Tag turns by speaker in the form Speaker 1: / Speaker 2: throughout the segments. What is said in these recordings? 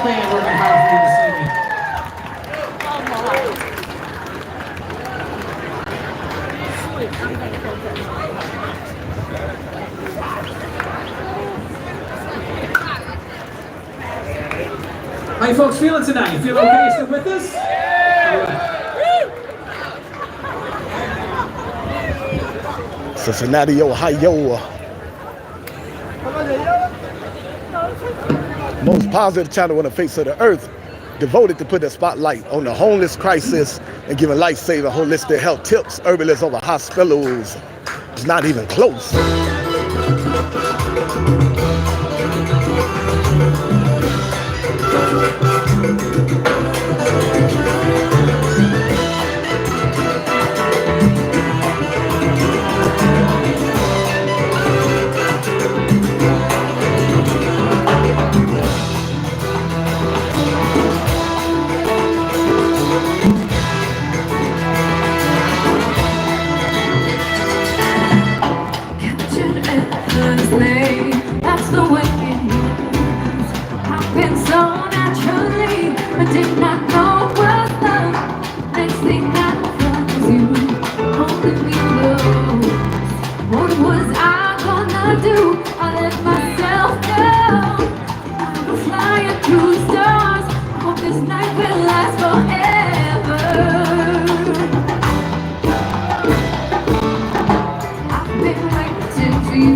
Speaker 1: band working hard for you this evening. How you folks feeling tonight? You feel okay? Still with us?
Speaker 2: Cincinnati, Ohio. Most positive channel on the face of the earth, devoted to put a spotlight on the homeless crisis and giving life-saving holistic health tips. Herbalists over hospitals. It's not even close.
Speaker 3: That's the way it moves. Happened so naturally. I did not know what love. Next thing I felt was you holding me close. What was I gonna do? I let myself down. I was flying through the stars. I hope this night will last forever. I've been waiting for you.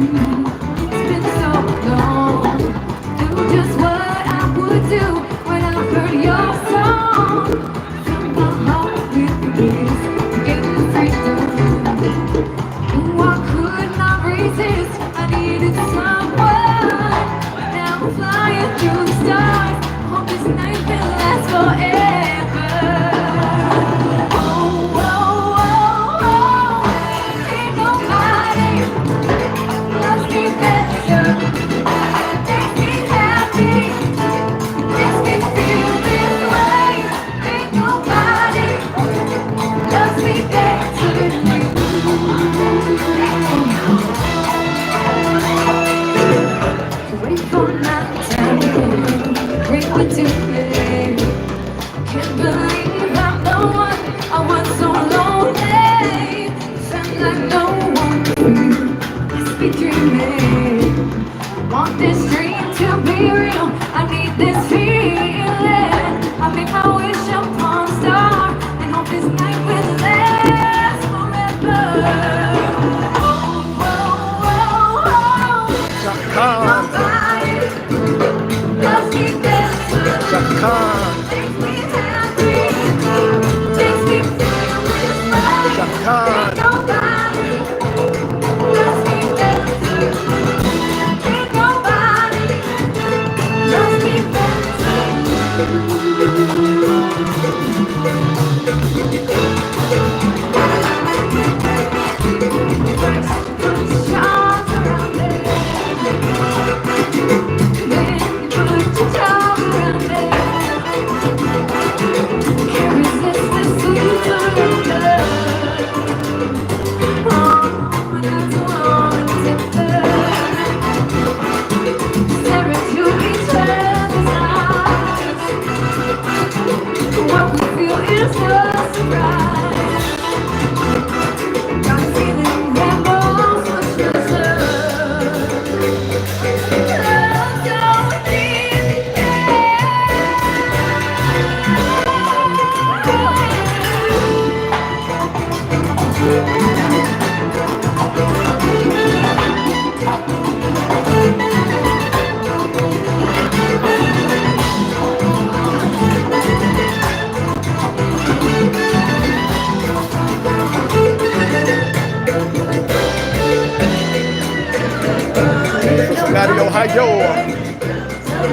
Speaker 2: Ohio.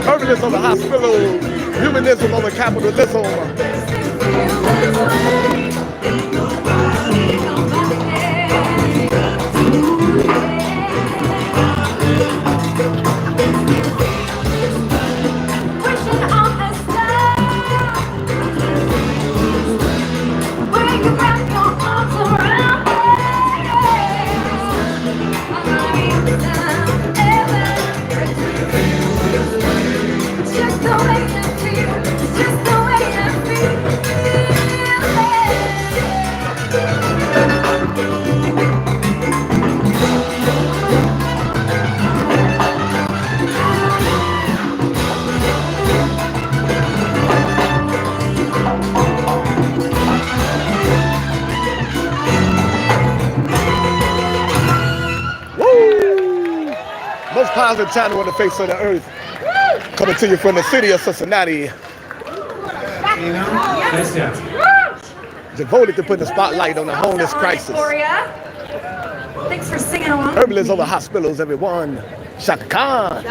Speaker 2: Herbalism over hospital. Humanism over capitalism.
Speaker 3: Just the way that
Speaker 2: positive channel on the face of the earth. Coming to you from the city of Cincinnati.
Speaker 1: Nice job.
Speaker 2: Devoted to putting the spotlight on the homeless crisis.
Speaker 3: Thanks for singing along.
Speaker 2: Herbalists over hospitals, everyone. Shaka Khan.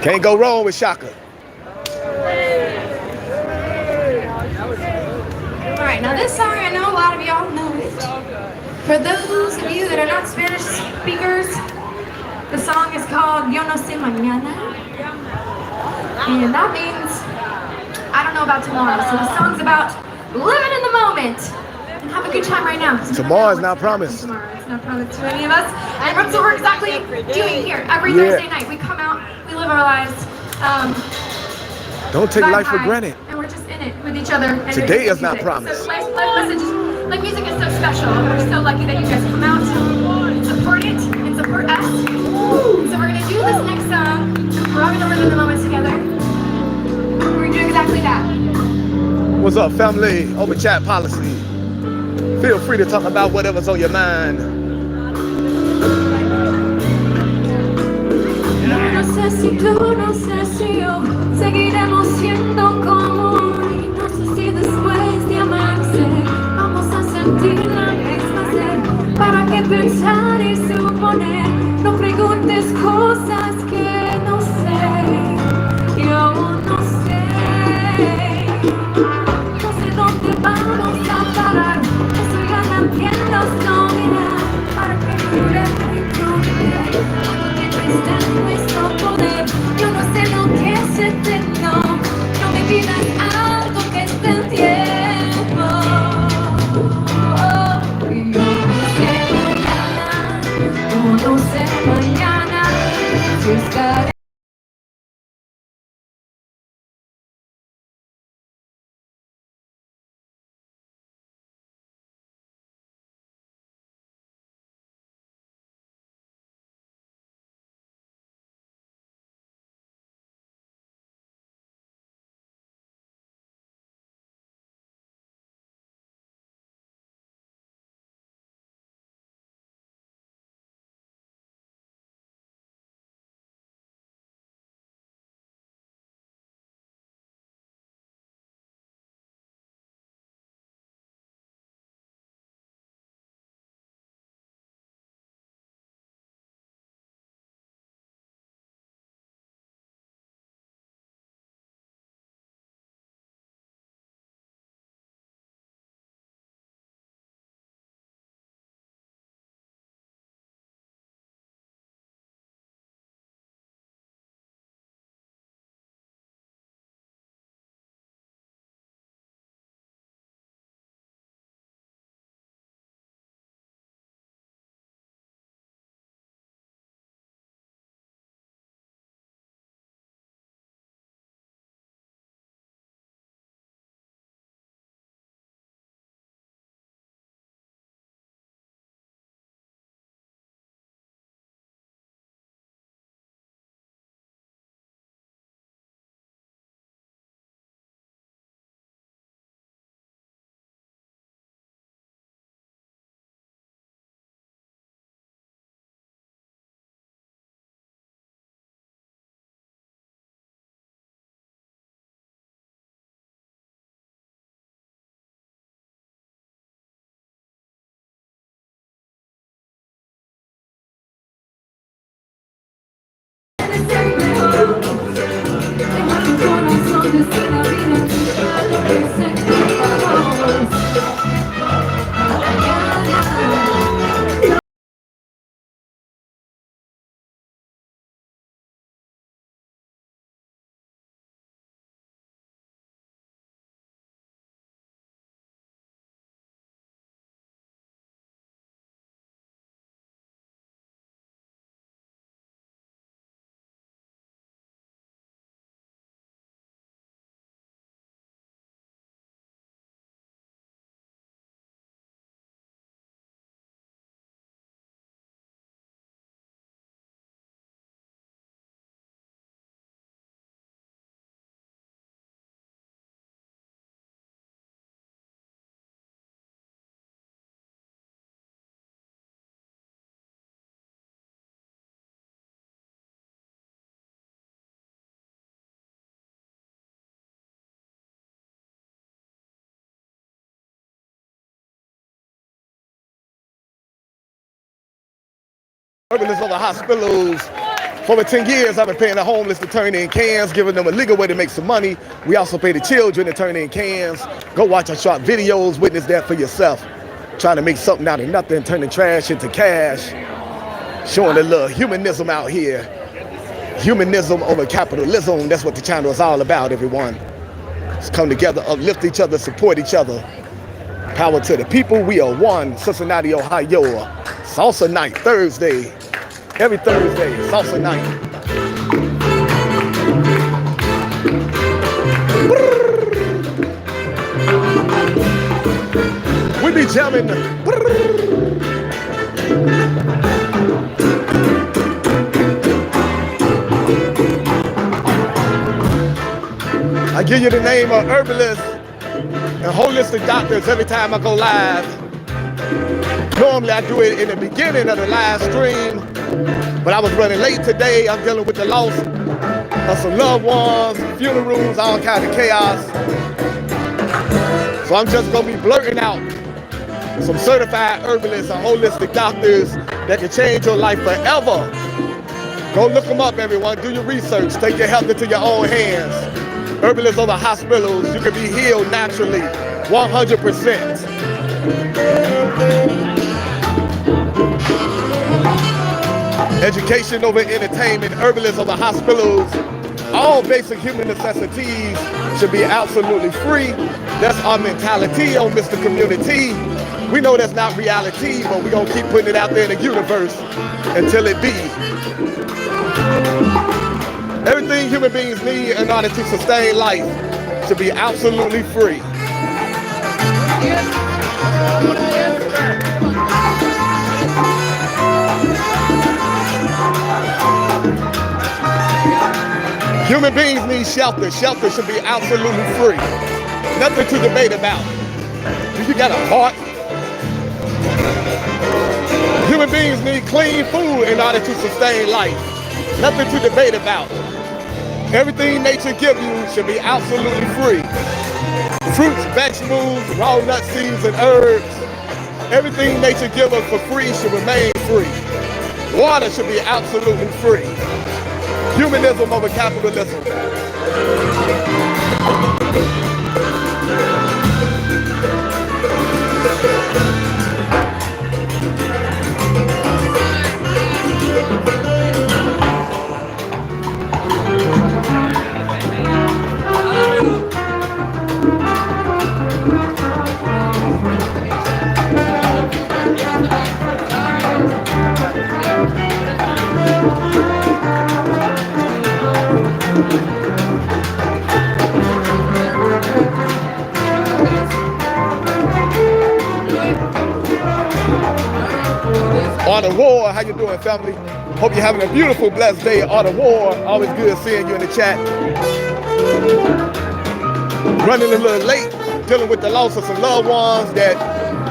Speaker 2: Can't go wrong with Shaka.
Speaker 3: Alright, now this song, I know a lot of y'all know it. For those of you that are not Spanish speakers, the song is called Yo No Sé Mañana. And that means, I don't know about tomorrow. So the song's about living in the moment. And have a good time right now.
Speaker 2: Tomorrow is not promised.
Speaker 3: Tomorrow. It's not promised to any of us. And that's what we're exactly doing here. Every Thursday night, we come out, we live our lives.
Speaker 2: Don't take life for granted.
Speaker 3: And we're just in it with each other. And
Speaker 2: Today is not promised.
Speaker 3: So life messages, like music is so special. We're so lucky that you guys come out, support it, and support us. So we're gonna do this next song. We're all gonna live in the moment together. We're gonna do exactly that.
Speaker 2: What's up, family? Open chat policy. Feel free to talk about whatever's on your mind.
Speaker 3: No sé si tú, no sé si yo seguiremos siendo como hoy. No sé si después de amarse vamos a sentir la misma sed. ¿Para qué pensar y suponer? No preguntes cosas que no sé. Yo no sé. No sé dónde vamos a parar. Estoy ganando soledad. ¿Para qué jurar y prometer? Cuando tiempo está en nuestro poder. Yo no sé lo que es eterno. No me pidas algo que esté en tiempo. Y yo no sé mañana si estaré.
Speaker 2: Herbalists over hospitals. For over 10 years, I've been paying the homeless to turn in cans, giving them a legal way to make some money. We also pay the children to turn in cans. Go watch our short videos, witness that for yourself. Trying to make something out of nothing, turning trash into cash. Showing a little humanism out here. Humanism over capitalism, that's what the channel is all about, everyone. Let's come together, uplift each other, support each other. Power to the people, we are one. Cincinnati, Ohio. Salsa night, Thursday. Every Thursday, salsa night. We be jamming. I give you the name of herbalists and holistic doctors every time I go live. Normally I do it in the beginning of the live stream, but I was running late today. I'm dealing with the loss of some loved ones, funerals, all kinds of chaos. So I'm just gonna be blurting out some certified herbalists and holistic doctors that can change your life forever. Go look them up, everyone. Do your research. Take your health into your own hands. Herbalists over hospitals. You can be healed naturally, 100%. Education over entertainment, herbalists over hospitals. All basic human necessities should be absolutely free. That's our mentality on Mr. Community. We know that's not reality, but we're gonna keep putting it out there in the universe until it be. Everything human beings need in order to sustain life should be absolutely free. Human beings need shelter. Shelter should be absolutely free. Nothing to debate about. Do you got a heart? Human beings need clean food in order to sustain life. Nothing to debate about. Everything nature gives you should be absolutely free. Fruits, vegetables, raw nuts, seeds, and herbs. Everything nature gives us for free should remain free. Water should be absolutely free. Humanism over capitalism. Art of War, how you doing, family? Hope you're having a beautiful, blessed day. Art of War, always good seeing you in the chat. Running a little late, dealing with the loss of some loved ones that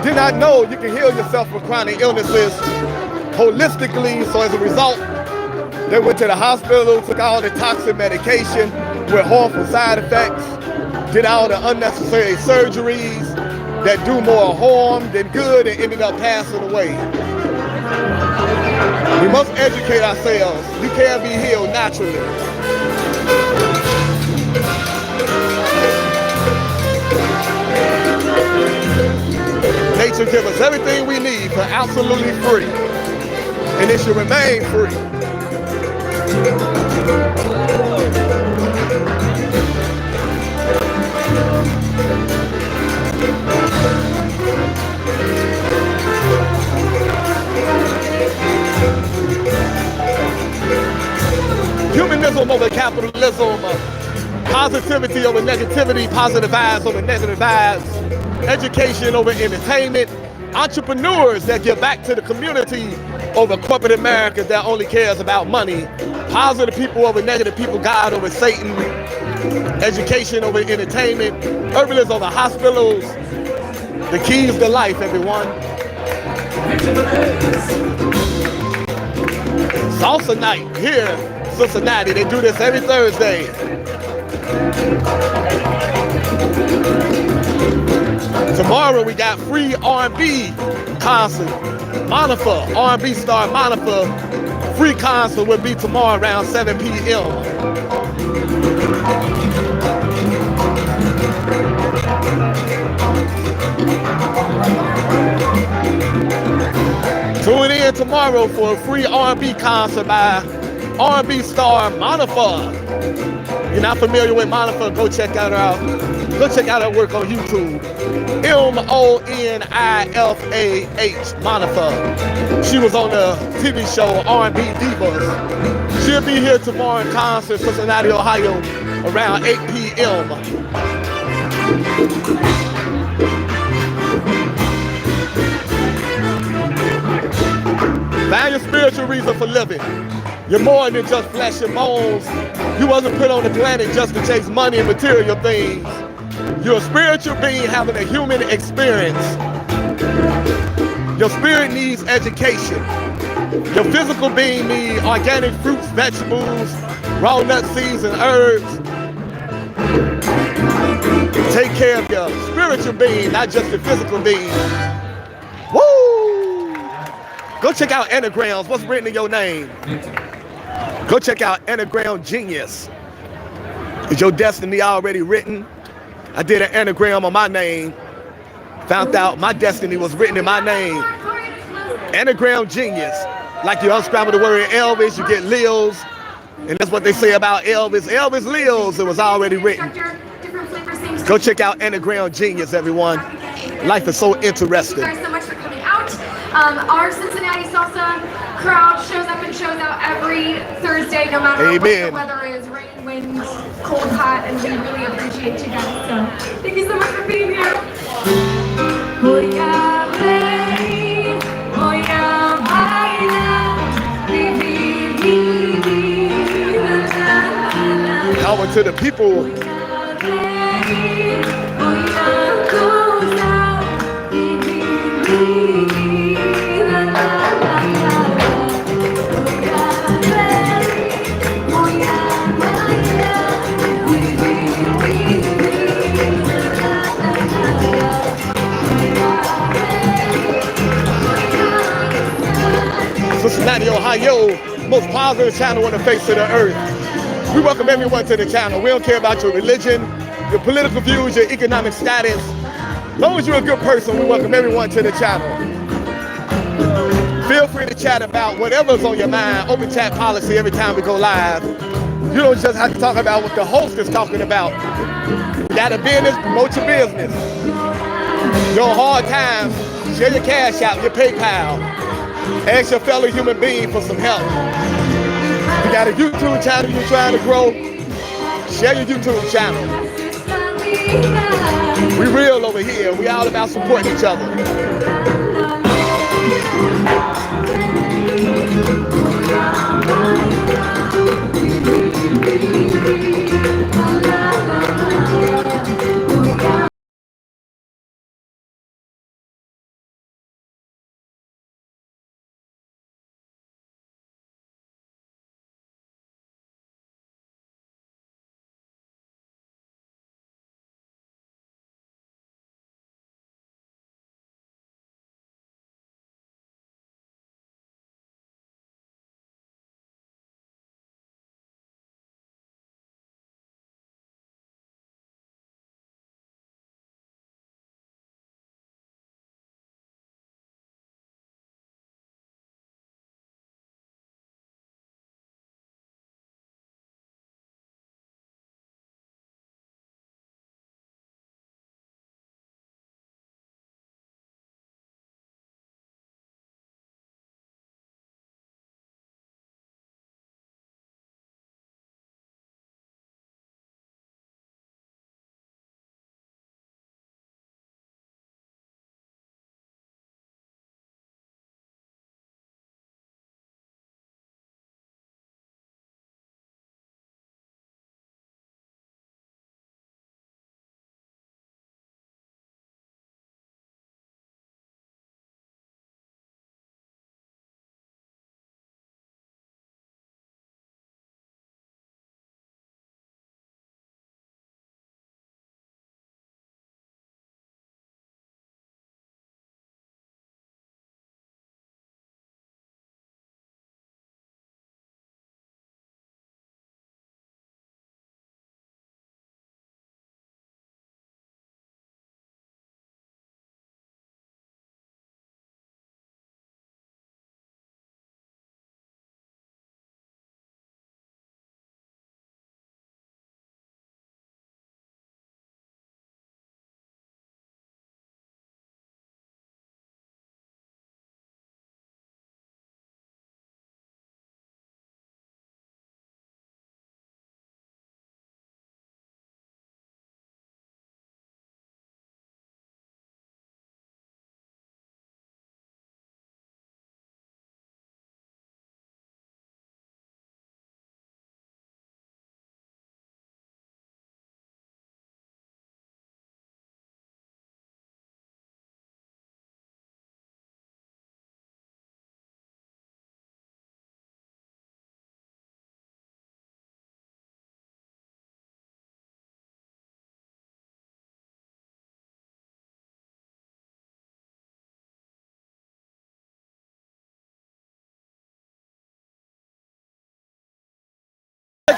Speaker 2: did not know you can heal yourself from chronic illnesses holistically. So as a result, they went to the hospital, took all the toxic medication with harmful side effects, did all the unnecessary surgeries that do more harm than good, and ended up passing away. We must educate ourselves. You can't be healed naturally. Nature gives us everything we need for absolutely free, and it should remain free. Humanism over capitalism, positivity over negativity, positive vibes over negative vibes, education over entertainment, entrepreneurs that give back to the community over corporate America that only cares about money, positive people over negative people, God over Satan, education over entertainment, herbalists over hospitals, the keys to life, everyone. Salsa night here. Cincinnati, they do this every Thursday. Tomorrow we got free R&B concert. Monica, R&B star Monica, free concert will be tomorrow around 7 p.m. Tune in tomorrow for a free R&B concert by R&B star Monica. You're not familiar with Monica? Go check out her work on YouTube. Monifah, Monica. She was on the TV show R&B Divas. She'll be here tomorrow in concert, Cincinnati, Ohio, around 8 p.m. Find your spiritual reason for living. You're more than just flesh and bones. You wasn't put on the planet just to chase money and material things. You're a spiritual being having a human experience. Your spirit needs education. Your physical being needs organic fruits, vegetables, raw nuts, seeds, and herbs. Take care of your spiritual being, not just your physical being. Woo! Go check out anagrams. What's written in your name? Go check out Anagram Genius. Is your destiny already written? I did an anagram on my name. Found out my destiny was written in my name. Anagram Genius. Like you unscramble the word Elvis, you get Leos. And that's what they say about Elvis. Elvis Leos, it was already written. Go check out Anagram Genius, everyone. Life is so interesting.
Speaker 3: Thank you guys so much for coming out. Our Cincinnati Salsa crowd shows up and shows out every Thursday, no matter what the weather is, rain, wind, cold, hot, and we really appreciate you guys. So thank you so much for being here.
Speaker 2: Power to the people. Cincinnati, Ohio, most positive channel on the face of the earth. We welcome everyone to the channel. We don't care about your religion, your political views, your economic status. As long as you're a good person, we welcome everyone to the channel. Feel free to chat about whatever's on your mind. Open chat policy every time we go live. You don't just have to talk about what the host is talking about. You got a business, promote your business. Your hard times, share your cash out, your PayPal. Ask your fellow human being for some help. You got a YouTube channel you're trying to grow, share your YouTube channel. We real over here. We all about supporting each other.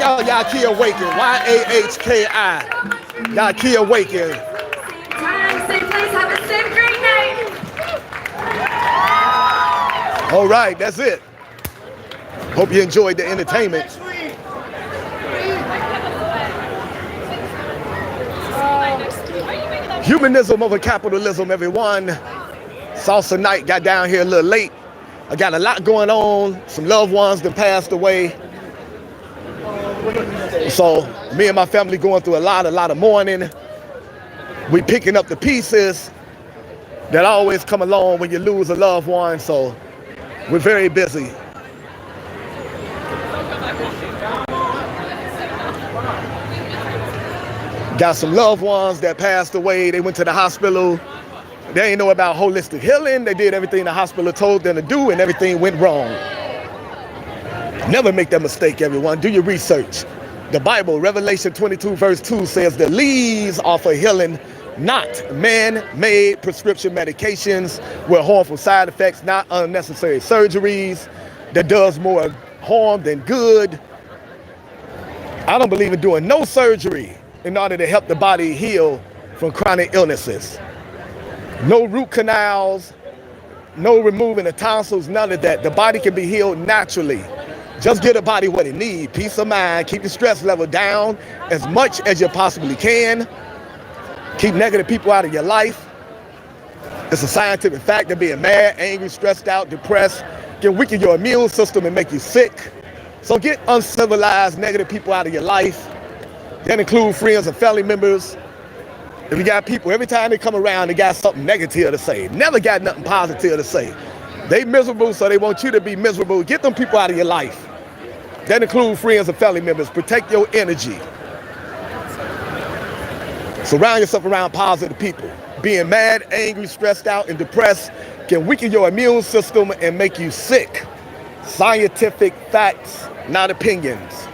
Speaker 2: Check out Yaki Awaken, Y-A-H-K-I. Yaki Awaken.
Speaker 3: Time, same place, have a safe, great night.
Speaker 2: All right, that's it. Hope you enjoyed the entertainment. Humanism over capitalism, everyone. Salsa night, got down here a little late. I got a lot going on. Some loved ones that passed away. So me and my family going through a lot of mourning. We picking up the pieces that always come along when you lose a loved one. So we're very busy. Got some loved ones that passed away. They went to the hospital. They ain't know about holistic healing. They did everything the hospital told them to do and everything went wrong. Never make that mistake, everyone. Do your research. The Bible, Revelation 22 verse 2 says the leaves are for healing, not man-made prescription medications with harmful side effects, not unnecessary surgeries that does more harm than good. I don't believe in doing no surgery in order to help the body heal from chronic illnesses. No root canals, no removing the tonsils, none of that. The body can be healed naturally. Just give the body what it needs. Peace of mind, keep the stress level down as much as you possibly can. Keep negative people out of your life. It's a scientific fact that being mad, angry, stressed out, depressed can weaken your immune system and make you sick. So get uncivilized, negative people out of your life. That include friends and family members. If you got people, every time they come around, they got something negative to say. Never got nothing positive to say. They miserable, so they want you to be miserable. Get them people out of your life. That include friends and family members. Protect your energy. Surround yourself around positive people. Being mad, angry, stressed out, and depressed can weaken your immune system and make you sick. Scientific facts, not opinions.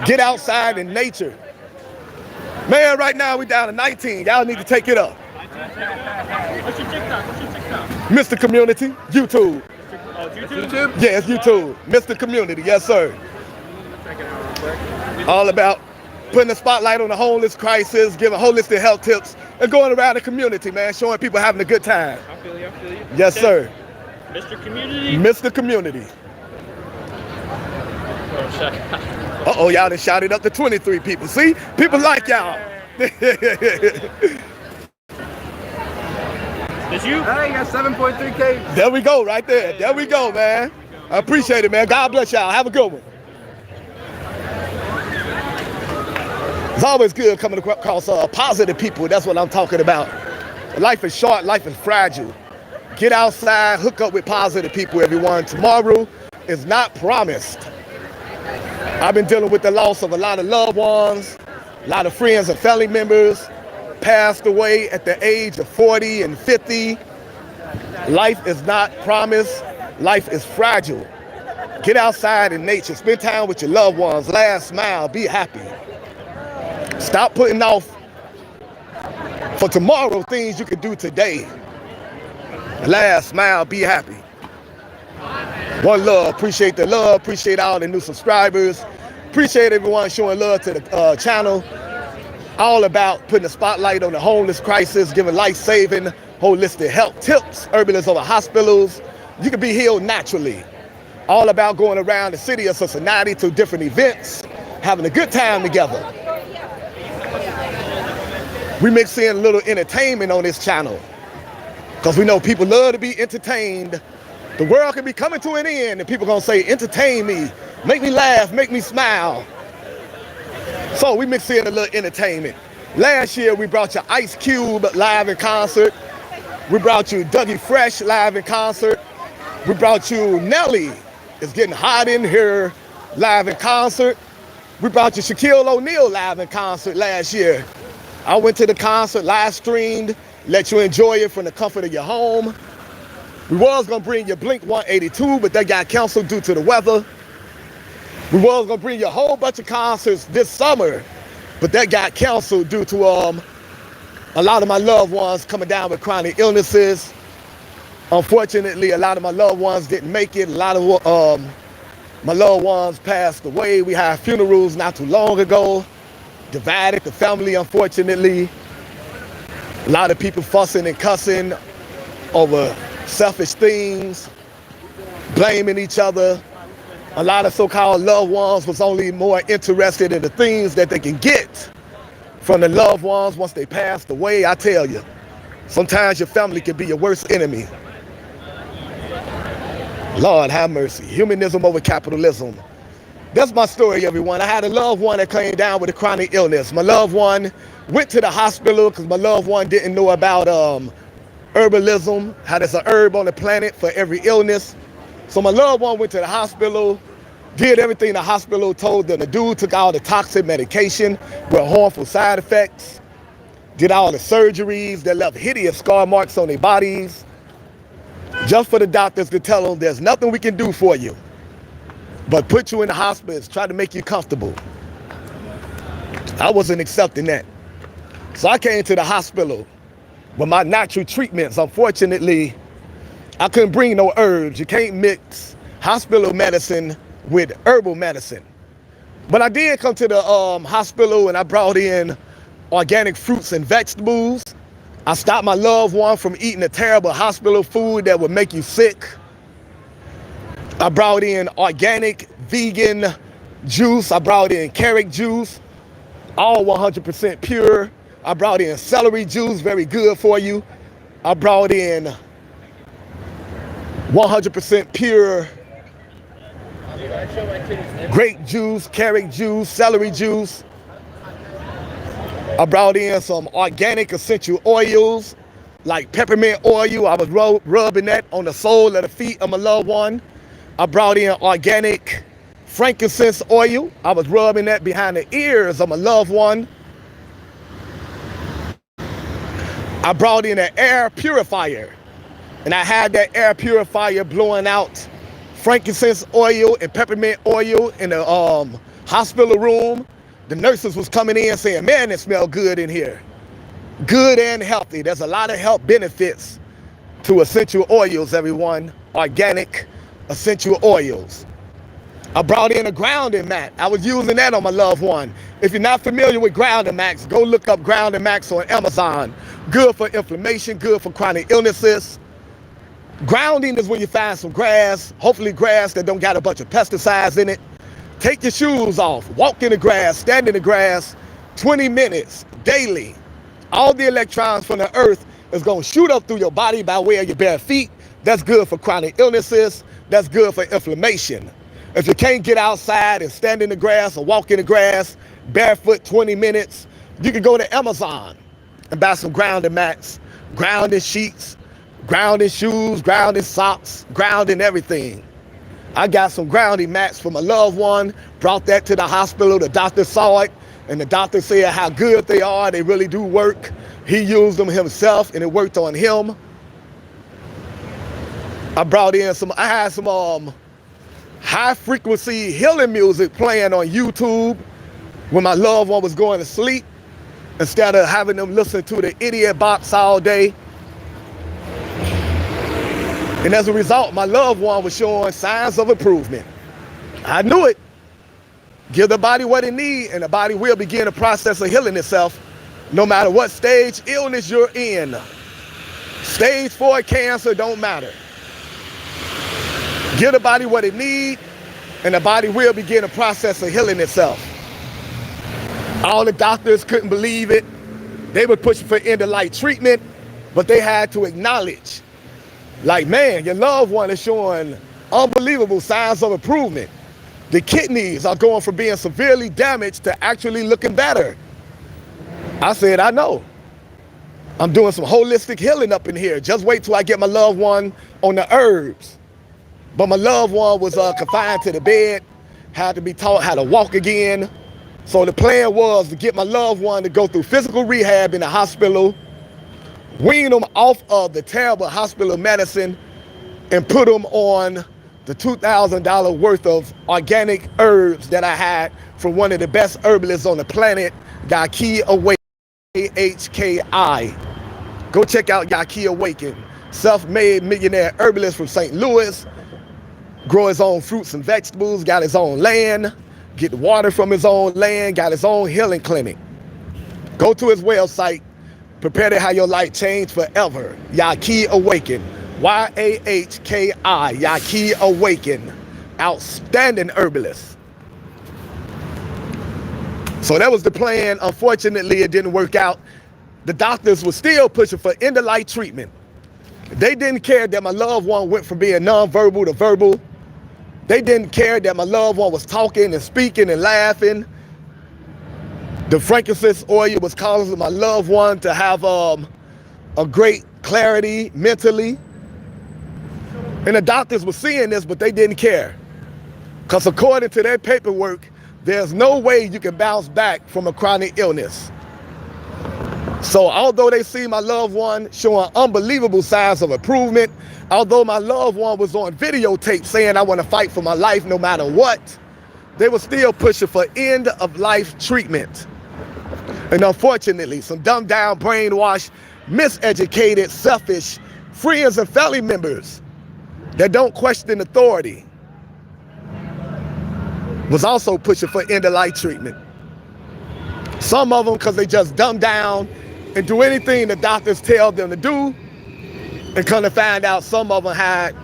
Speaker 2: Get outside in nature. Man, right now we down to 19. Y'all need to take it up.
Speaker 4: What's your TikTok?
Speaker 2: Mr. Community, YouTube.
Speaker 4: Oh, YouTube?
Speaker 2: Yeah, it's YouTube. Mr. Community, yes sir.
Speaker 4: Check it out real quick.
Speaker 2: All about putting the spotlight on the homeless crisis, giving holistic health tips, and going around the community, man, showing people having a good time.
Speaker 4: I feel you.
Speaker 2: Yes sir.
Speaker 4: Mr. Community?
Speaker 2: Mr. Community.
Speaker 4: Oh, check it out.
Speaker 2: Uh-oh, y'all done shouted up to 23 people. See? People like y'all.
Speaker 4: Did you?
Speaker 5: Hey, you got 7.3K.
Speaker 2: There we go, right there. There we go, man. I appreciate it, man. God bless y'all. Have a good one. It's always good coming across positive people. That's what I'm talking about. Life is short. Life is fragile. Get outside. Hook up with positive people, everyone. Tomorrow is not promised. I've been dealing with the loss of a lot of loved ones, a lot of friends and family members passed away at the age of 40 and 50. Life is not promised. Life is fragile. Get outside in nature. Spend time with your loved ones. Laugh, smile, be happy. Stop putting off for tomorrow things you can do today. Laugh, smile, be happy. One love. Appreciate the love. Appreciate all the new subscribers. Appreciate everyone showing love to the channel. All about putting the spotlight on the homeless crisis, giving life-saving, holistic health tips, herbalists over hospitals. You can be healed naturally. All about going around the city of Cincinnati to different events, having a good time together. We mix in a little entertainment on this channel because we know people love to be entertained. The world can be coming to an end and people gonna say, entertain me, make me laugh, make me smile. So we mix in a little entertainment. Last year we brought you Ice Cube live in concert. We brought you Dougie Fresh live in concert. We brought you Nelly, It's Getting Hot in Here live in concert. We brought you Shaquille O'Neal live in concert last year. I went to the concert, live streamed, let you enjoy it from the comfort of your home. We was gonna bring you Blink 182, but that got canceled due to the weather. We was gonna bring you a whole bunch of concerts this summer, but that got canceled due to a lot of my loved ones coming down with chronic illnesses. Unfortunately, a lot of my loved ones didn't make it. A lot of My loved ones passed away. We had funerals not too long ago. Divided the family, unfortunately. A lot of people fussing and cussing over selfish things, blaming each other. A lot of so-called loved ones was only more interested in the things that they can get from the loved ones once they passed away. I tell you, sometimes your family can be your worst enemy. Lord have mercy. Humanism over capitalism. That's my story, everyone. I had a loved one that came down with a chronic illness. My loved one went to the hospital because my loved one didn't know about herbalism, how there's a herb on the planet for every illness. So my loved one went to the hospital, did everything the hospital told them to do, took all the toxic medication with harmful side effects, did all the surgeries that left hideous scar marks on their bodies, just for the doctors to tell them there's nothing we can do for you but put you in the hospital, try to make you comfortable. I wasn't accepting that. So I came to the hospital with my natural treatments. Unfortunately, I couldn't bring no herbs. You can't mix hospital medicine with herbal medicine. But I did come to the hospital and I brought in organic fruits and vegetables. I stopped my loved one from eating the terrible hospital food that would make you sick. I brought in organic vegan juice. I brought in carrot juice, all 100% pure. I brought in celery juice, very good for you. I brought in 100% pure grape juice, carrot juice, celery juice. I brought in some organic essential oils like peppermint oil. I was rubbing that on the sole of the feet of my loved one. I brought in organic frankincense oil. I was rubbing that behind the ears of my loved one. I brought in an air purifier, and I had that air purifier blowing out frankincense oil and peppermint oil in the hospital room. The nurses was coming in saying, man, it smells good in here. Good and healthy. There's a lot of health benefits to essential oils, everyone. Organic essential oils. I brought in a grounding mat. I was using that on my loved one. If you're not familiar with grounding mats, go look up grounding mats on Amazon. Good for inflammation, good for chronic illnesses. Grounding is when you find some grass, hopefully grass that don't got a bunch of pesticides in it. Take your shoes off, walk in the grass, stand in the grass, 20 minutes daily. All the electrons from the earth is gonna shoot up through your body by way of your bare feet. That's good for chronic illnesses. That's good for inflammation. If you can't get outside and stand in the grass or walk in the grass barefoot 20 minutes, you can go to Amazon and buy some grounding mats, grounding sheets, grounding shoes, grounding socks, grounding everything. I got some grounding mats for my loved one, brought that to the hospital. The doctor saw it, and the doctor said how good they are. They really do work. He used them himself, and it worked on him. I had some high frequency healing music playing on YouTube when my loved one was going to sleep, instead of having them listen to the idiot box all day. And as a result, my loved one was showing signs of improvement. I knew it. Give the body what it needs, and the body will begin a process of healing itself, no matter what stage illness you're in. Stage 4 cancer don't matter. Give the body what it needs, and the body will begin a process of healing itself. All the doctors couldn't believe it. They were pushing for end-of-life treatment, but they had to acknowledge, like, man, your loved one is showing unbelievable signs of improvement. The kidneys are going from being severely damaged to actually looking better. I said, I know. I'm doing some holistic healing up in here. Just wait till I get my loved one on the herbs. But my loved one was confined to the bed, had to be taught how to walk again. So the plan was to get my loved one to go through physical rehab in the hospital, wean them off of the terrible hospital medicine, and put them on the $2,000 worth of organic herbs that I had from one of the best herbalists on the planet, Yaki Awaken, AHKI. Go check out Yaki Awaken, self-made millionaire herbalist from St. Louis. grow his own fruits and vegetables, got his own land, get water from his own land, got his own healing clinic. Go to his website, prepare to have your life change forever. Yahki Awaken, Y-A-H-K-I, Yahki Awaken, outstanding herbalist. So that was the plan. Unfortunately, it didn't work out. The doctors were still pushing for end-of-life treatment. They didn't care that my loved one went from being nonverbal to verbal. They didn't care that my loved one was talking and speaking and laughing. The frankincense oil was causing my loved one to have a great clarity mentally. And the doctors were seeing this, but they didn't care. Because according to their paperwork, there's no way you can bounce back from a chronic illness. So although they see my loved one showing unbelievable signs of improvement, although my loved one was on videotape saying I want to fight for my life no matter what, they were still pushing for end-of-life treatment. And unfortunately, some dumbed down, brainwashed, miseducated, selfish friends and family members that don't question authority was also pushing for end-of-life treatment. Some of them because they just dumb down and do anything the doctors tell them to do, and come to find out some of them had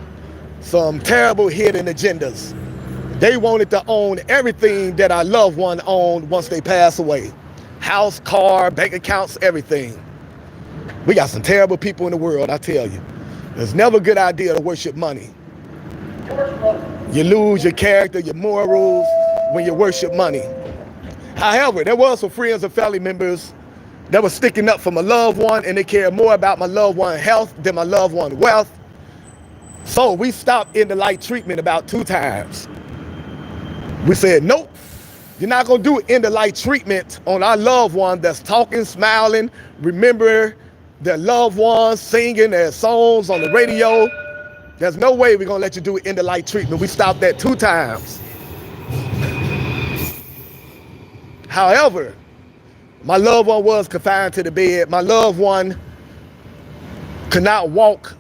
Speaker 2: some terrible hidden agendas. They wanted to own everything that our loved one owned once they pass away. House, car, bank accounts, everything. We got some terrible people in the world, I tell you. It's never a good idea to worship money. You lose your character, your morals when you worship money. However, there was some friends and family members that were sticking up for my loved one, and they cared more about my loved one's health than my loved one's wealth. So we stopped end-of-life treatment about 2 times. We said, nope, you're not gonna do end-of-life treatment on our loved one that's talking, smiling, remember their loved ones, singing their songs on the radio. There's no way we're gonna let you do end-of-life treatment. We stopped that 2 times. However, my loved one was confined to the bed. My loved one could not walk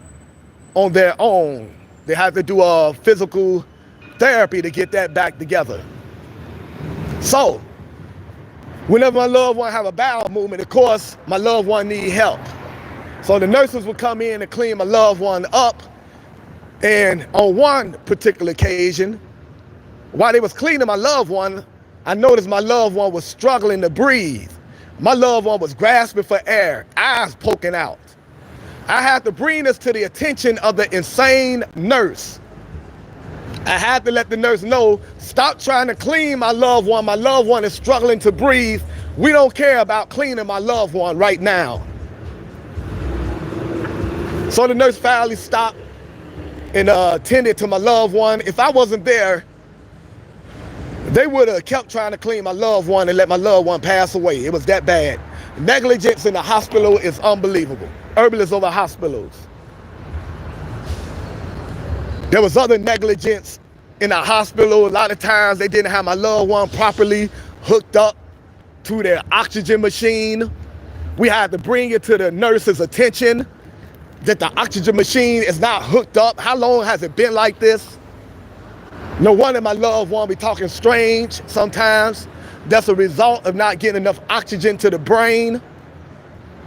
Speaker 2: on their own. They had to do a physical therapy to get that back together. So, whenever my loved one have a bowel movement, of course, my loved one need help. So the nurses would come in and clean my loved one up. And on one particular occasion, while they was cleaning my loved one, I noticed my loved one was struggling to breathe. My loved one was grasping for air, eyes poking out. I had to bring this to the attention of the insane nurse. I had to let the nurse know, stop trying to clean my loved one. My loved one is struggling to breathe. We don't care about cleaning my loved one right now. So the nurse finally stopped and attended to my loved one. If I wasn't there, they would have kept trying to clean my loved one and let my loved one pass away. It was that bad. Negligence in the hospital is unbelievable. Herbalists over hospitals. There was other negligence in the hospital. A lot of times they didn't have my loved one properly hooked up to their oxygen machine. We had to bring it to the nurse's attention that the oxygen machine is not hooked up. How long has it been like this? No wonder my loved one be talking strange sometimes. That's a result of not getting enough oxygen to the brain.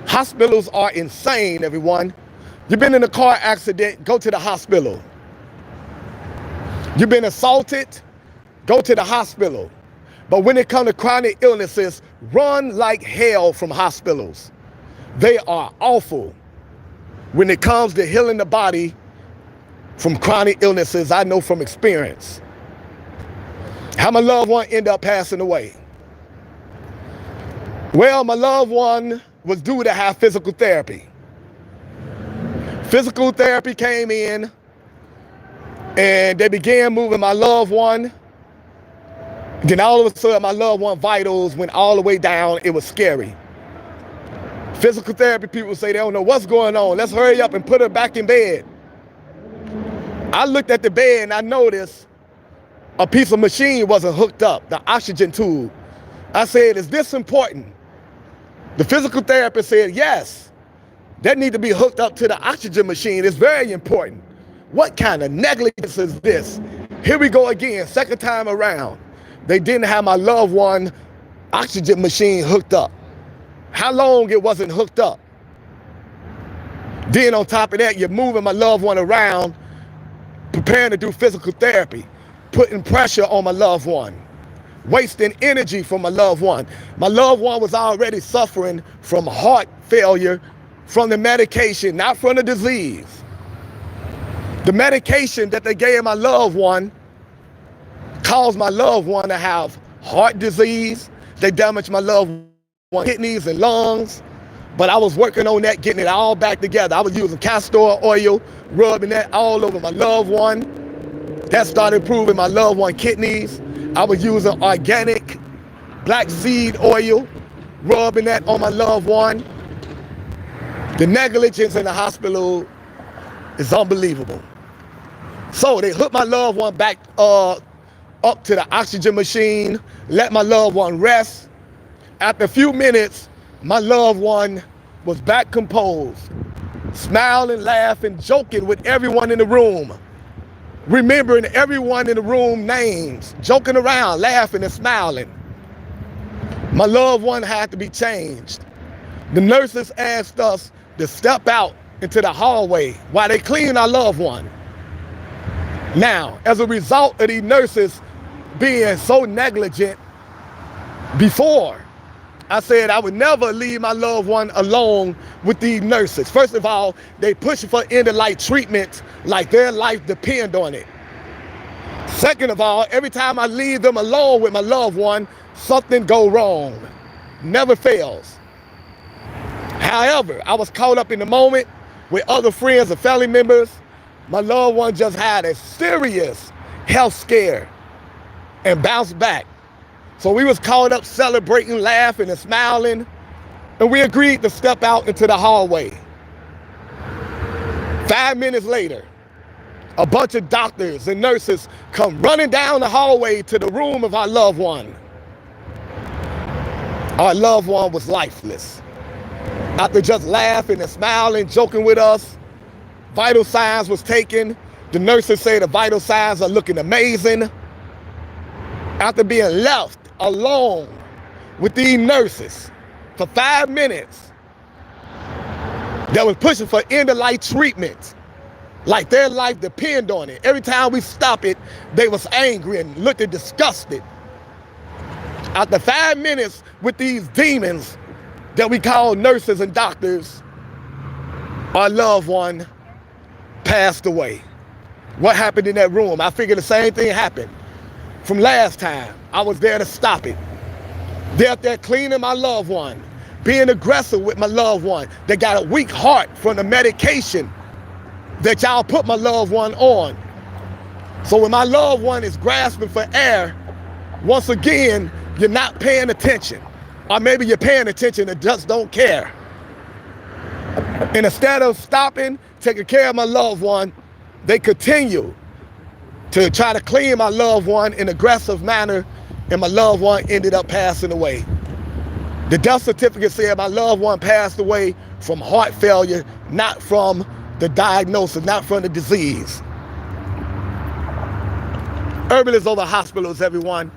Speaker 2: Hospitals are insane, everyone. You've been in a car accident, go to the hospital. You've been assaulted, go to the hospital. But when it comes to chronic illnesses, run like hell from hospitals. They are awful. When it comes to healing the body from chronic illnesses, I know from experience. How my loved one ended up passing away? Well, my loved one was due to have physical therapy. Physical therapy came in and they began moving my loved one. Then all of a sudden my loved one vitals went all the way down. It was scary. Physical therapy people say they don't know what's going on. Let's hurry up and put her back in bed. I looked at the bed and I noticed a piece of machine wasn't hooked up, the oxygen tube. I said, is this important? The physical therapist said, yes, that need to be hooked up to the oxygen machine. It's very important. What kind of negligence is this? Here we go again, second time around. They didn't have my loved one oxygen machine hooked up. How long it wasn't hooked up? Then on top of that, you're moving my loved one around, preparing to do physical therapy, putting pressure on my loved one, wasting energy from my loved one. My loved one was already suffering from heart failure from the medication, not from the disease. The medication that they gave my loved one caused my loved one to have heart disease. They damaged my loved one's kidneys and lungs. But I was working on that, getting it all back together. I was using castor oil, rubbing that all over my loved one. That started improving my loved one's kidneys. I was using organic black seed oil, rubbing that on my loved one. The negligence in the hospital is unbelievable. So they hooked my loved one back up to the oxygen machine, let my loved one rest. After a few minutes, my loved one was back composed, smiling, laughing, joking with everyone in the room, remembering everyone in the room names, joking around, laughing and smiling. My loved one had to be changed. The nurses asked us to step out into the hallway while they cleaned our loved one. Now, as a result of these nurses being so negligent before, I said I would never leave my loved one alone with these nurses. First of all, they push for end-of-life treatment like their life depends on it. Second of all, every time I leave them alone with my loved one, something go wrong. Never fails. However, I was caught up in the moment with other friends and family members. My loved one just had a serious health scare and bounced back. So we was caught up celebrating, laughing, and smiling, and we agreed to step out into the hallway. 5 minutes later, a bunch of doctors and nurses come running down the hallway to the room of our loved one. Our loved one was lifeless. After just laughing and smiling, joking with us, vital signs was taken. The nurses say the vital signs are looking amazing. After being left alone with these nurses for 5 minutes that was pushing for end-of-life treatment, like their life depend on it. Every time we stop it, they was angry and looked disgusted. After 5 minutes with these demons that we call nurses and doctors, our loved one passed away. What happened in that room? I figured the same thing happened from last time. I was there to stop it. They're up there cleaning my loved one, being aggressive with my loved one. They got a weak heart from the medication that y'all put my loved one on. So when my loved one is grasping for air, once again, you're not paying attention. Or maybe you're paying attention and just don't care. And instead of stopping, taking care of my loved one, they continue to try to clean my loved one in an aggressive manner, and my loved one ended up passing away. The death certificate said my loved one passed away from heart failure, not from the diagnosis, not from the disease. Herbalists over hospitals, everyone.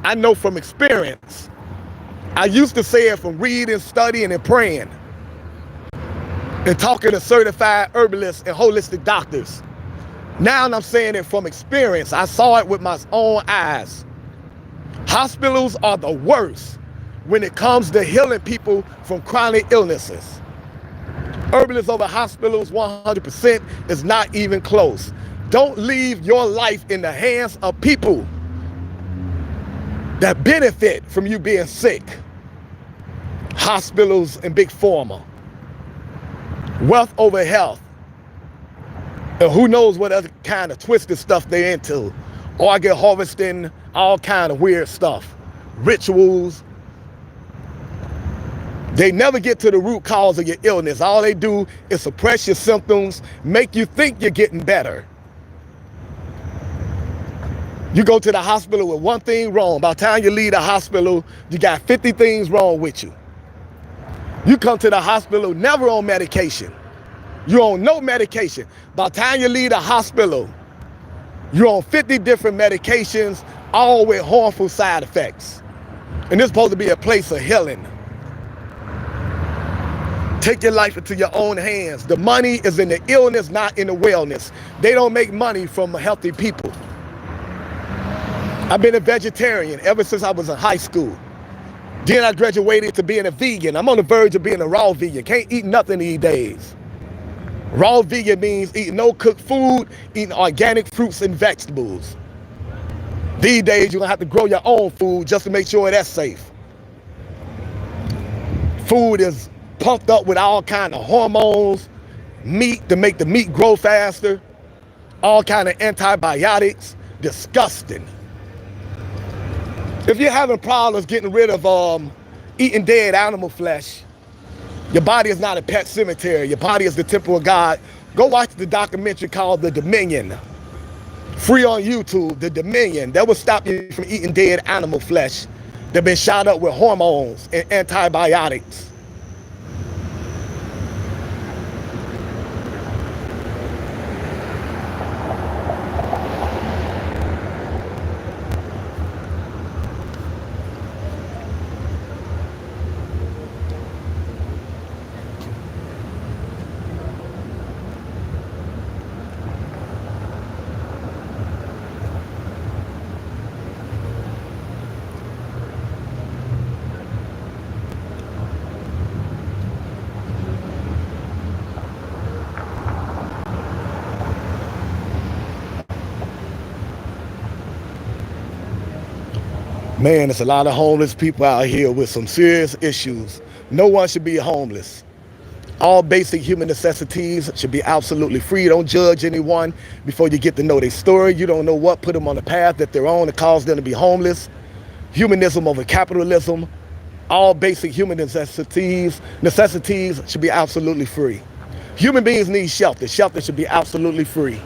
Speaker 2: I know from experience. I used to say it from reading, studying, and praying, and talking to certified herbalists and holistic doctors. Now I'm saying it from experience. I saw it with my own eyes. Hospitals are the worst when it comes to healing people from chronic illnesses. Herbalists over hospitals, 100% is not even close. Don't leave your life in the hands of people that benefit from you being sick. Hospitals and big pharma. Wealth over health. And who knows what other kind of twisted stuff they're into. Organ harvesting, all kind of weird stuff. Rituals. They never get to the root cause of your illness. All they do is suppress your symptoms, make you think you're getting better. You go to the hospital with one thing wrong. By the time you leave the hospital, you got 50 things wrong with you. You come to the hospital never on medication. You on no medication. By the time you leave the hospital, You're on 50 different medications, all with harmful side effects. And this is supposed to be a place of healing. Take your life into your own hands. The money is in the illness, not in the wellness. They don't make money from healthy people. I've been a vegetarian ever since I was in high school. Then I graduated to being a vegan. I'm on the verge of being a raw vegan. Can't eat nothing these days. Raw vegan means eating no cooked food, eating organic fruits and vegetables. These days, you're gonna have to grow your own food just to make sure that's safe. Food is pumped up with all kind of hormones, meat to make the meat grow faster, all kind of antibiotics. Disgusting. If you're having problems getting rid of eating dead animal flesh, your body is not a pet cemetery. Your body is the temple of God. Go watch the documentary called The Dominion. Free on YouTube, The Dominion. That will stop you from eating dead animal flesh that's been shot up with hormones and antibiotics. Man, there's a lot of homeless people out here with some serious issues. No one should be homeless. All basic human necessities should be absolutely free. Don't judge anyone before you get to know their story. You don't know what put them on the path that they're on to cause them to be homeless. Humanism over capitalism. All basic human necessities should be absolutely free. Human beings need shelter. Shelter should be absolutely free.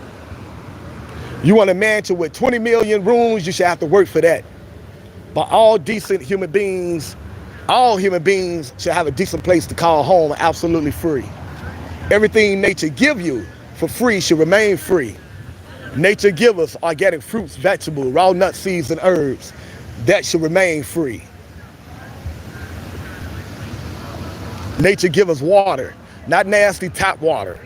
Speaker 2: You want a mansion with 20 million rooms, you should have to work for that. But all decent human beings, all human beings should have a decent place to call home, absolutely free. Everything nature give you for free should remain free. Nature give us organic fruits, vegetables, raw nuts, seeds, and herbs. That should remain free. Nature give us water, not nasty tap water.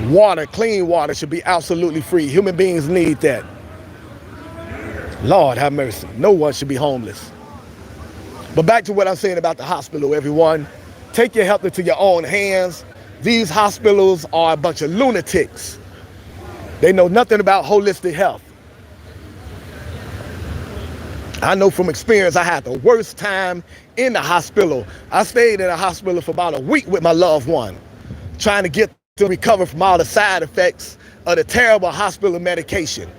Speaker 2: Water, clean water should be absolutely free. Human beings need that. Lord have mercy. No one should be homeless. But back to what I'm saying about the hospital, everyone. Take your health into your own hands. These hospitals are a bunch of lunatics. They know nothing about holistic health. I know from experience I had the worst time in the hospital. I stayed in the hospital for about a week with my loved one, trying to get to recover from all the side effects of the terrible hospital medication.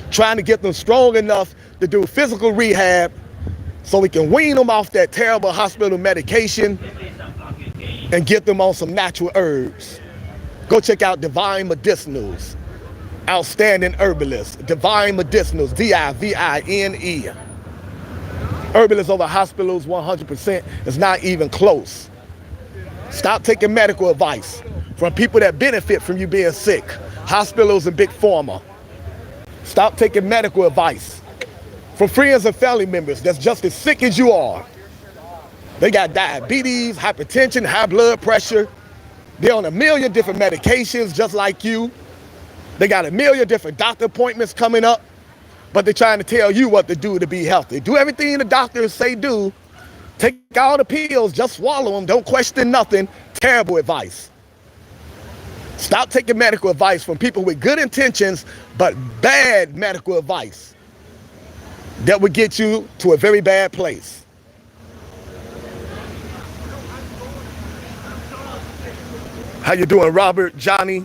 Speaker 2: Trying to get them strong enough to do physical rehab so we can wean them off that terrible hospital medication and get them on some natural herbs. Go check out Divine Medicinals. Outstanding herbalists. Divine Medicinals, D-I-V-I-N-E. Herbalists over hospitals 100% is not even close. Stop taking medical advice from people that benefit from you being sick. Hospitals and big pharma. Stop taking medical advice from friends and family members that's just as sick as you are. They got diabetes, hypertension, high blood pressure. They're on a million different medications just like you. They got a million different doctor appointments coming up, but they're trying to tell you what to do to be healthy. Do everything the doctors say do. Take all the pills, just swallow them. Don't question nothing. Terrible advice. Stop taking medical advice from people with good intentions, but bad medical advice that would get you to a very bad place. How you doing, Robert, Johnny?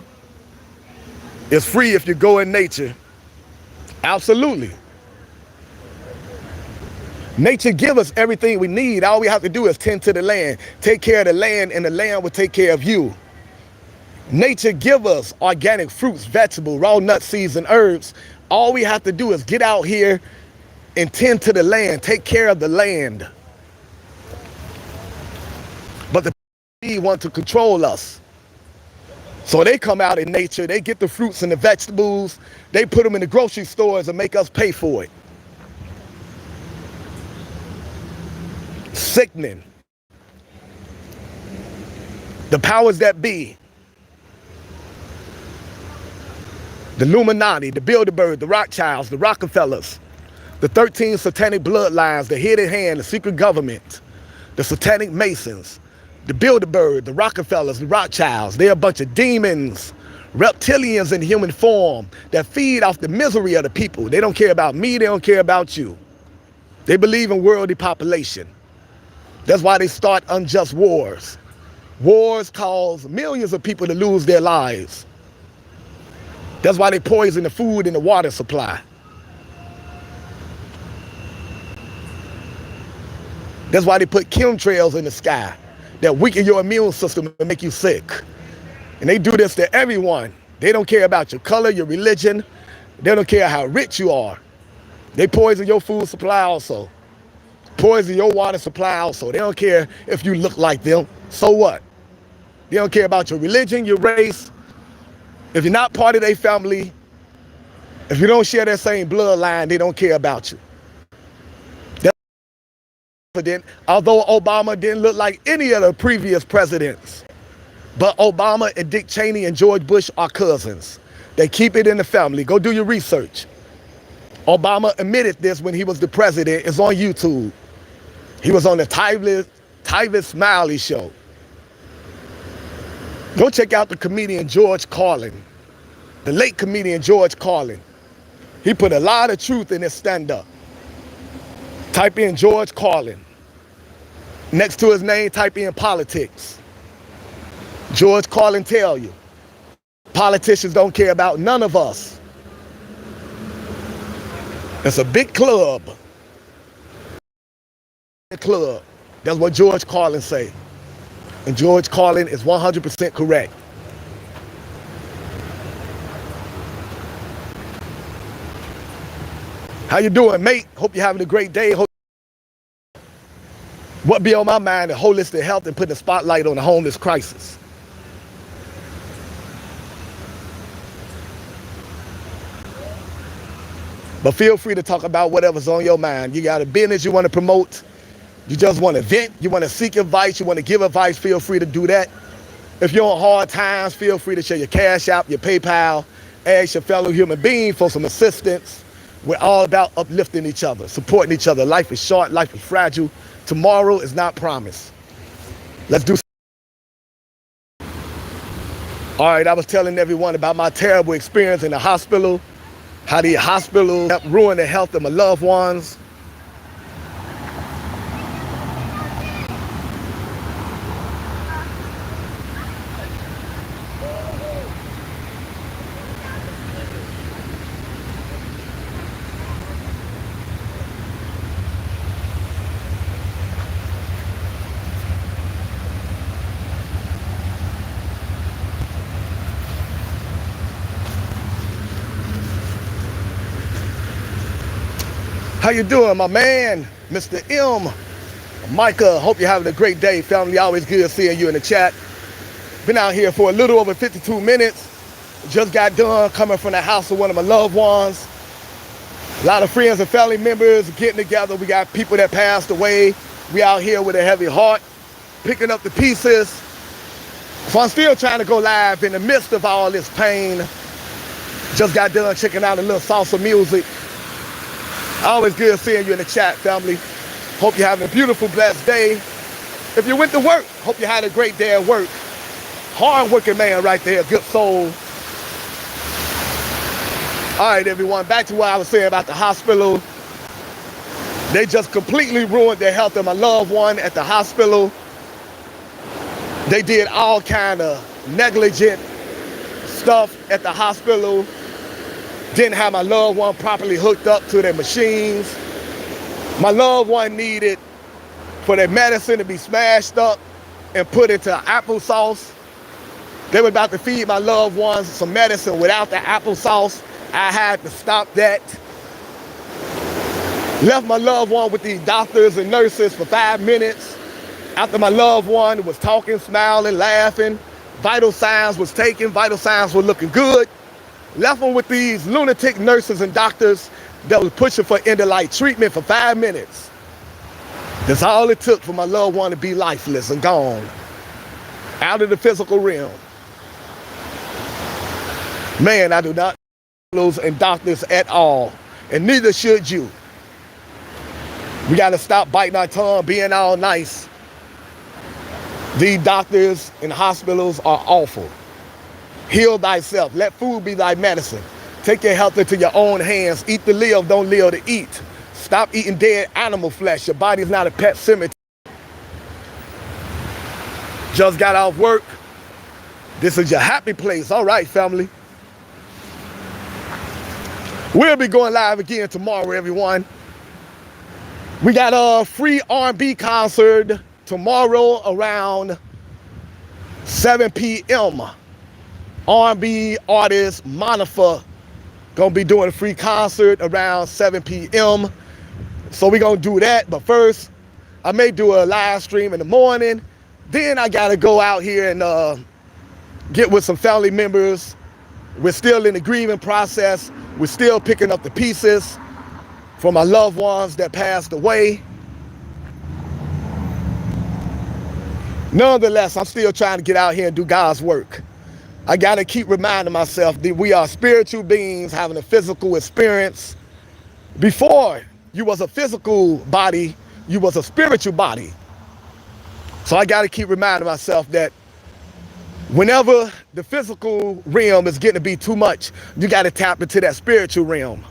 Speaker 2: It's free if you go in nature. Absolutely. Nature gives us everything we need. All we have to do is tend to the land. Take care of the land, and the land will take care of you. Nature give us organic fruits, vegetables, raw nuts, seeds, and herbs. All we have to do is get out here and tend to the land, take care of the land. But the people want to control us. So they come out in nature, they get the fruits and the vegetables, they put them in the grocery stores and make us pay for it. Sickening. The powers that be, the Illuminati, the Bilderberg, the Rothschilds, the Rockefellers, the 13 satanic bloodlines, the hidden hand, the secret government, the satanic Masons, the Bilderberg, the Rockefellers, the Rothschilds. They're a bunch of demons, reptilians in human form that feed off the misery of the people. They don't care about me, they don't care about you. They believe in world depopulation. That's why they start unjust wars. Wars cause millions of people to lose their lives. That's why they poison the food and the water supply. That's why they put chemtrails in the sky that weaken your immune system and make you sick. And they do this to everyone. They don't care about your color, your religion. They don't care how rich you are. They poison your food supply also. Poison your water supply also. They don't care if you look like them. So what? They don't care about your religion, your race. If you're not part of their family, if you don't share that same bloodline, they don't care about you. Although Obama didn't look like any of the previous presidents, but Obama and Dick Cheney and George Bush are cousins. They keep it in the family. Go do your research. Obama admitted this when he was the president. It's on YouTube. He was on the Tavis Smiley show. Go check out the comedian George Carlin, the late comedian George Carlin. He put a lot of truth in his stand-up. Type in George Carlin. Next to his name, type in politics. George Carlin tell you, politicians don't care about none of us. It's a big club. That's what George Carlin say. And George Carlin is 100% correct. How you doing, mate? Hope you're having a great day. What be on my mind is holistic health and putting a spotlight on the homeless crisis. But feel free to talk about whatever's on your mind. You got a business you want to promote, you just want to vent, you want to seek advice, you want to give advice, feel free to do that. If you're on hard times, feel free to share your Cash App, your PayPal, ask your fellow human being for some assistance. We're all about uplifting each other, supporting each other. Life is short, life is fragile. Tomorrow is not promised. Let's do. All right, I was telling everyone about my terrible experience in the hospital, how the hospital helped ruin the health of my loved ones. How you doing, my man, Mr. M? Micah, hope you're having a great day. Family, always good seeing you in the chat. Been out here for a little over 52 minutes. Just got done coming from the house of one of my loved ones. A lot of friends and family members getting together. We got people that passed away. We out here with a heavy heart, picking up the pieces. So I'm still trying to go live in the midst of all this pain. Just got done checking out a little salsa music. Always good seeing you in the chat, family. Hope you're having a beautiful, blessed day. If you went to work, hope you had a great day at work. Hard-working man right there, good soul. All right, everyone, back to what I was saying about the hospital. They just completely ruined the health of my loved one at the hospital. They did all kind of negligent stuff at the hospital. Didn't have my loved one properly hooked up to their machines. My loved one needed for their medicine to be smashed up and put into applesauce. They were about to feed my loved ones some medicine without the applesauce. I had to stop that. Left my loved one with these doctors and nurses for 5 minutes. After my loved one was talking, smiling, laughing, Vital signs was taken, vital signs were looking good. Left them with these lunatic nurses and doctors that was pushing for end-of-life treatment for 5 minutes. That's all it took for my loved one to be lifeless and gone, out of the physical realm. Man, I do not those and doctors at all, and neither should you. We got to stop biting our tongue, being all nice. These doctors and hospitals are awful. Heal thyself. Let food be thy medicine. Take your health into your own hands. Eat to live, don't live to eat. Stop eating dead animal flesh. Your body's not a pet cemetery. Just got off work. This is your happy place. All right, family. We'll be going live again tomorrow, everyone. We got a free R&B concert tomorrow around 7 p.m. R&B artist Monica gonna be doing a free concert around 7 p.m. So we're gonna do that. But first, I may do a live stream in the morning. Then I gotta go out here and get with some family members. We're still in the grieving process. We're still picking up the pieces for my loved ones that passed away. Nonetheless, I'm still trying to get out here and do God's work. I got to keep reminding myself that we are spiritual beings having a physical experience. Before you was a physical body, you was a spiritual body. So I got to keep reminding myself that whenever the physical realm is getting to be too much, you got to tap into that spiritual realm.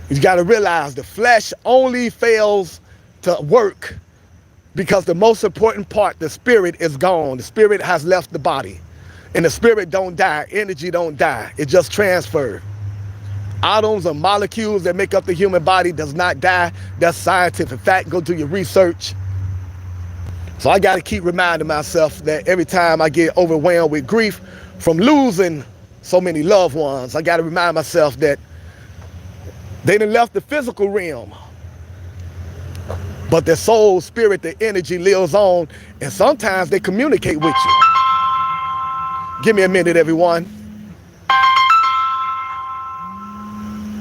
Speaker 2: You got to realize the flesh only fails to work because the most important part, the spirit, is gone. The spirit has left the body. And the spirit don't die. Energy don't die. It just transfers. Atoms or molecules that make up the human body does not die. That's scientific fact. Go do your research. So I got to keep reminding myself that every time I get overwhelmed with grief from losing so many loved ones, I got to remind myself that they done left the physical realm, but their soul, spirit, their energy lives on, and sometimes they communicate with you. Give me a minute, everyone.